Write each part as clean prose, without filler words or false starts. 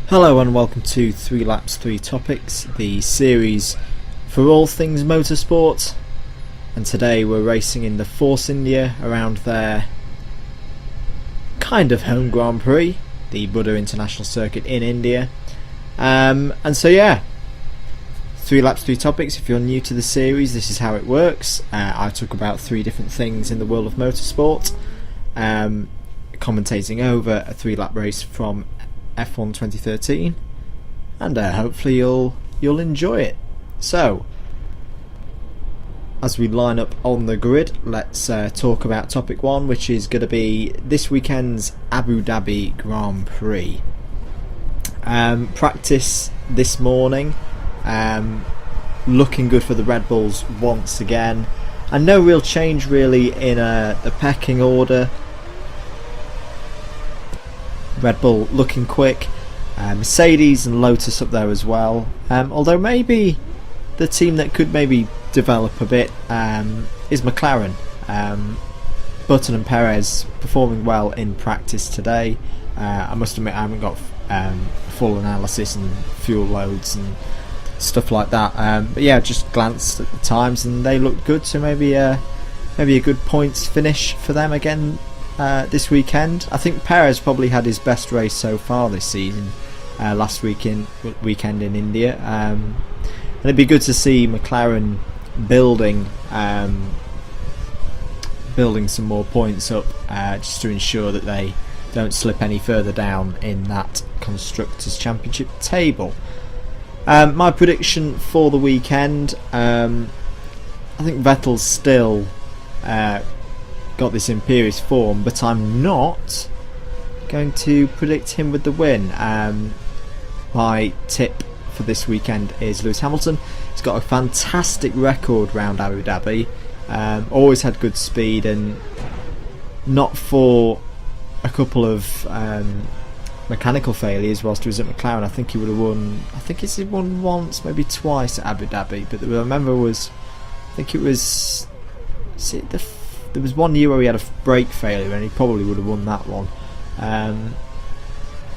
Hello and welcome to 3 Laps 3 Topics, the series for all things motorsport. And today we're racing in the Force India around their kind of home Grand Prix, the Buddha International Circuit in India. And so yeah, 3 Laps 3 Topics. If you're new to the series, this is how it works. I talk about 3 different things in the world of motorsport, commentating over a 3-lap race from F1 2013, and hopefully you'll enjoy it. So, as we line up on the grid, let's talk about topic 1, which is going to be this weekend's Abu Dhabi Grand Prix. Practice this morning, looking good for the Red Bulls once again, and no real change really in the pecking order. Red Bull looking quick, Mercedes and Lotus up there as well, although maybe the team that could maybe develop a bit is McLaren. Button and Perez performing well in practice today. I must admit I haven't got full analysis and fuel loads and stuff like that, but yeah, just glanced at the times and they looked good, so maybe a good points finish for them again this weekend. I think Perez probably had his best race so far this season, last weekend in India, and it'd be good to see McLaren building some more points up, just to ensure that they don't slip any further down in that Constructors' Championship table. My prediction for the weekend, I think Vettel's still got this imperious form, but I'm not going to predict him with the win. My tip for this weekend is Lewis Hamilton. He's got a fantastic record round Abu Dhabi, always had good speed, and not for a couple of mechanical failures whilst he was at McLaren. I think he would have won. I think he's won once, maybe twice at Abu Dhabi, but I remember there was one year where he had a brake failure and he probably would have won that one.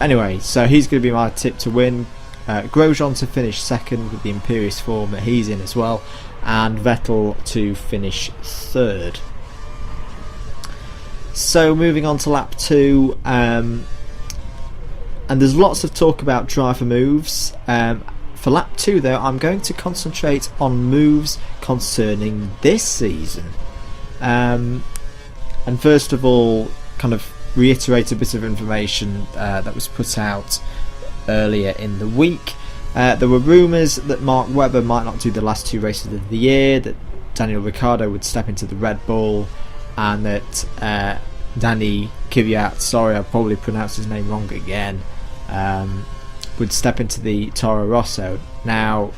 Anyway, so he's going to be my tip to win. Grosjean to finish second with the imperious form that he's in as well, and Vettel to finish third. So moving on to lap 2, and there's lots of talk about driver moves. For lap 2 though, I'm going to concentrate on moves concerning this season. And first of all, kind of reiterate a bit of information that was put out earlier in the week. There were rumours that Mark Webber might not do the last 2 races of the year, that Daniel Ricciardo would step into the Red Bull, and that Danny Kvyat, sorry I probably pronounced his name wrong again, would step into the Toro Rosso. Now,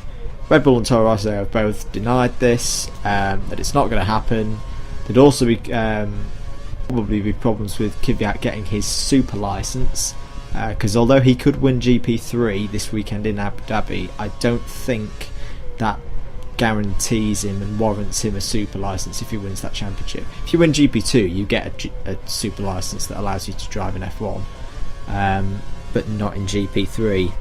Red Bull and Toro Rosso have both denied this, that it's not going to happen. There'd also be probably be problems with Kvyat getting his super license, because although he could win GP3 this weekend in Abu Dhabi, I don't think that guarantees him and warrants him a super license if he wins that championship. If you win GP2, you get a super license that allows you to drive an F1, but not in GP3.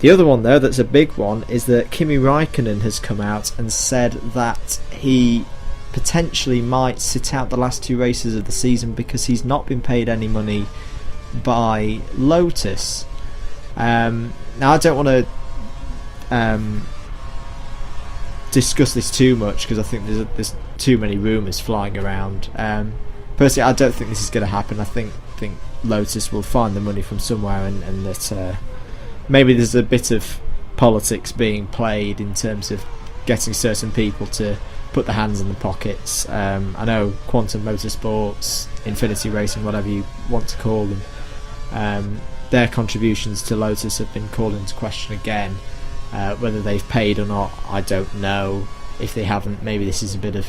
The other one though, that's a big one, is that Kimi Raikkonen has come out and said that he potentially might sit out the last 2 races of the season because he's not been paid any money by Lotus. Now I don't want to discuss this too much because I think there's too many rumours flying around. Personally, I don't think this is going to happen. I think Lotus will find the money from somewhere, and that maybe there's a bit of politics being played in terms of getting certain people to put their hands in the pockets. I know Quantum Motorsports, Infinity Racing, whatever you want to call them, their contributions to Lotus have been called into question again. Whether they've paid or not, I don't know. If they haven't, maybe this is a bit of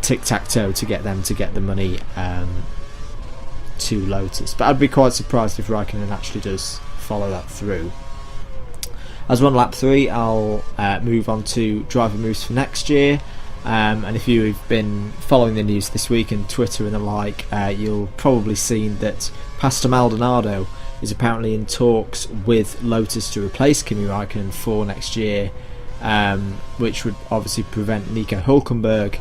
tic-tac-toe to get them to get the money to Lotus. But I'd be quite surprised if Raikkonen actually does follow that through. As we're on lap 3, I'll move on to driver moves for next year. And if you've been following the news this week and Twitter and the like, you'll probably seen that Pastor Maldonado is apparently in talks with Lotus to replace Kimi Raikkonen for next year, which would obviously prevent Nico Hülkenberg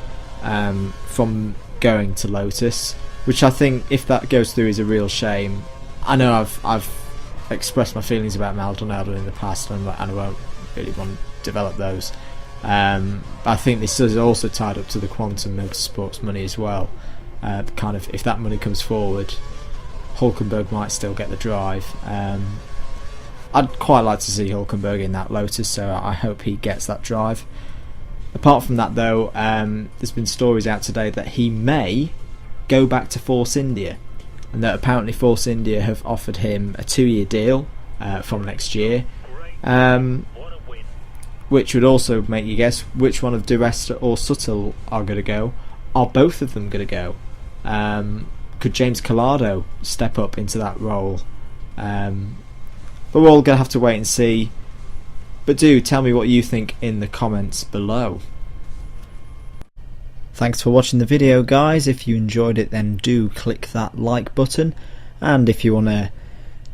from going to Lotus, which I think, if that goes through, is a real shame. I know I've expressed my feelings about Maldonado in the past, and I won't really want to develop those. I think this is also tied up to the Quantum Motorsports money as well. Kind of, if that money comes forward, Hülkenberg might still get the drive. I'd quite like to see Hülkenberg in that Lotus, so I hope he gets that drive. Apart from that though, there's been stories out today that he may go back to Force India, and that apparently Force India have offered him a 2-year deal from next year, which would also make you guess which one of Di Resta or Suttle are going to go. Are both of them going to go? Could James Collado step up into that role? But we're all going to have to wait and see. But do tell me what you think in the comments below. Thanks for watching the video, guys. If you enjoyed it, then do click that like button, and if you want to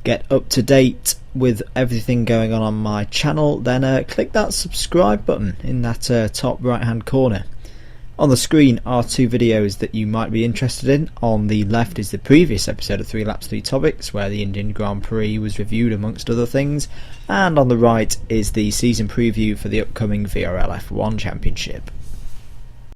get up to date with everything going on my channel, then click that subscribe button in that top right hand corner. On the screen are 2 videos that you might be interested in. On the left is the previous episode of 3 Laps 3 Topics, where the Indian Grand Prix was reviewed amongst other things, and on the right is the season preview for the upcoming VRL F1 Championship.